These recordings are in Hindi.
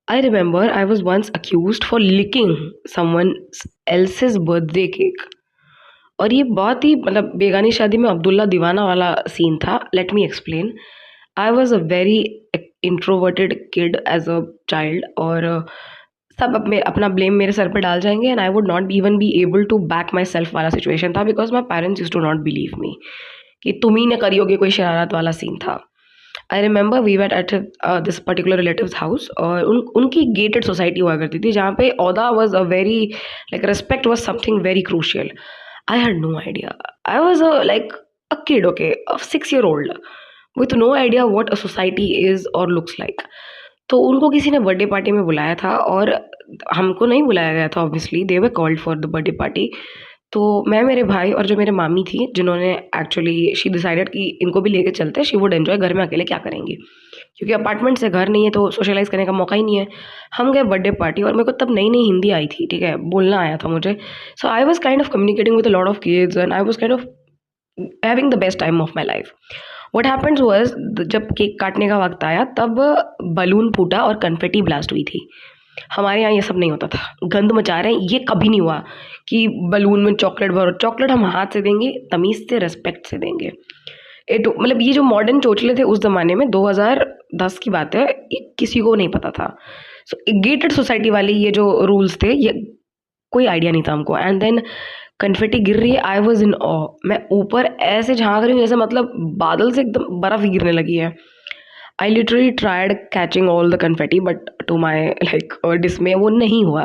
I remember I was once accused for licking someone else's birthday cake. और ये बहुत ही मतलब बेगानी शादी में अब्दुल्ला दीवाना वाला सीन था। Let me explain. I was a very introverted kid as a child, और सब अपना ब्लेम मेरे सर पे डाल जाएंगे and I would not even be able to back myself वाला सिचुएशन था, because my parents use to not believe me कि तुम ही ने करी होगी, कोई शरारत वाला सीन था। I remember we went at this particular relative's house, और उनकी गेटेड सोसाइटी हुआ करती थी जहाँ पे ओदा was a very like respect was something very crucial. I had no idea. I was like a kid, okay, of 6 year old with no idea what a society is or looks like. तो उनको किसी ने बर्थडे पार्टी में बुलाया था, और हमको नहीं बुलाया गया था obviously. They were called for the birthday party. तो मैं, मेरे भाई और जो मेरे मामी थी, जिन्होंने एक्चुअली शी डिसाइडेड कि इनको भी लेके चलते, शी वुड एन्जॉय, घर में अकेले क्या करेंगी, क्योंकि अपार्टमेंट से घर नहीं है तो सोशलाइज़ करने का मौका ही नहीं है। हम गए बर्थडे पार्टी, और मेरे को तब नई-नई हिंदी आई थी, ठीक है? बोलना आया था मुझे। So I was kind of communicating with a lot of kids and I was kind of having the best time of my life. What happened was, जब केक काटने का वक़्त आया तब बलून फूटा और कन्फेटी ब्लास्ट हुई थी। हमारे यहाँ ये सब नहीं होता था। गंद मचा रहे हैं, ये कभी नहीं हुआ कि बलून में चॉकलेट भरो। चॉकलेट हम हाथ से देंगे, तमीज़ से, रिस्पेक्ट से देंगे। मतलब ये जो मॉडर्न चोचले थे उस ज़माने में, 2010 की बात है, ये किसी को नहीं पता था। सो गेटेड सोसाइटी वाले ये जो रूल्स थे, ये कोई आइडिया नहीं था हमको। एंड देन कन्फेटी गिर रही है, आई वाज़ इन ऑ। मैं ऊपर ऐसे झाँक रही हूँ जैसे मतलब बादल से एकदम बर्फ़ गिरने लगी है। I literally tried catching all the confetti, but to my like dismay वो नहीं हुआ।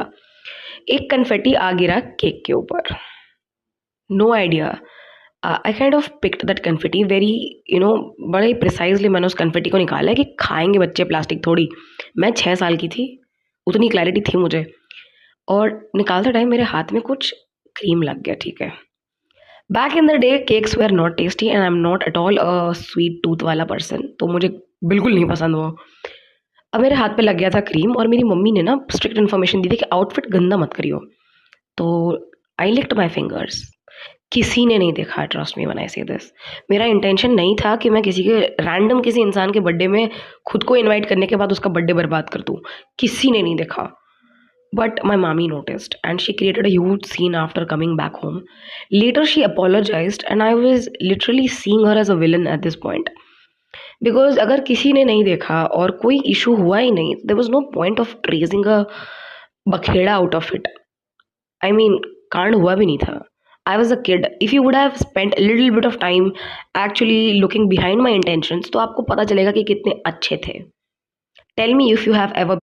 एक कन्फेटी आ गिरा केक के ऊपर। No idea. I kind of picked that confetti very, बड़े ही प्रिसाइजली मैंने उस कन्फेटी को निकाला है कि खाएंगे बच्चे प्लास्टिक थोड़ी। मैं 6 साल की थी, उतनी क्लैरिटी थी मुझे। और निकालते टाइम मेरे हाथ में कुछ क्रीम लग गया, ठीक है? Back in the day cakes were not tasty and I am not at all a sweet tooth वाला पर्सन, तो मुझे बिल्कुल नहीं पसंद वो। अब मेरे हाथ पे लग गया था क्रीम, और मेरी मम्मी ने ना स्ट्रिक्ट इन्फॉर्मेशन दी थी कि आउटफिट गंदा मत करियो। तो आई लिक्ड माई फिंगर्स। किसी ने नहीं देखा, ट्रस्ट मी व्हेन आई से दिस। मेरा इंटेंशन नहीं था कि मैं किसी के रैंडम किसी इंसान के बर्थडे में खुद को इनवाइट करने के बाद उसका बर्थडे बर्बाद कर दूँ। किसी ने नहीं देखा। But my mommy noticed and she created a huge scene after coming back home. Later, she apologized, and I was literally seeing her as a villain at this point. Because अगर किसी ने नहीं देखा और कोई इशू हुआ ही नहीं, there was no point of raising a बखेड़ा out of it. I mean, कांड हुआ भी नहीं था. I was a kid. If you would have spent a little bit of time actually looking behind my intentions, तो आपको पता चलेगा कि कितने अच्छे थे. Tell me if you have ever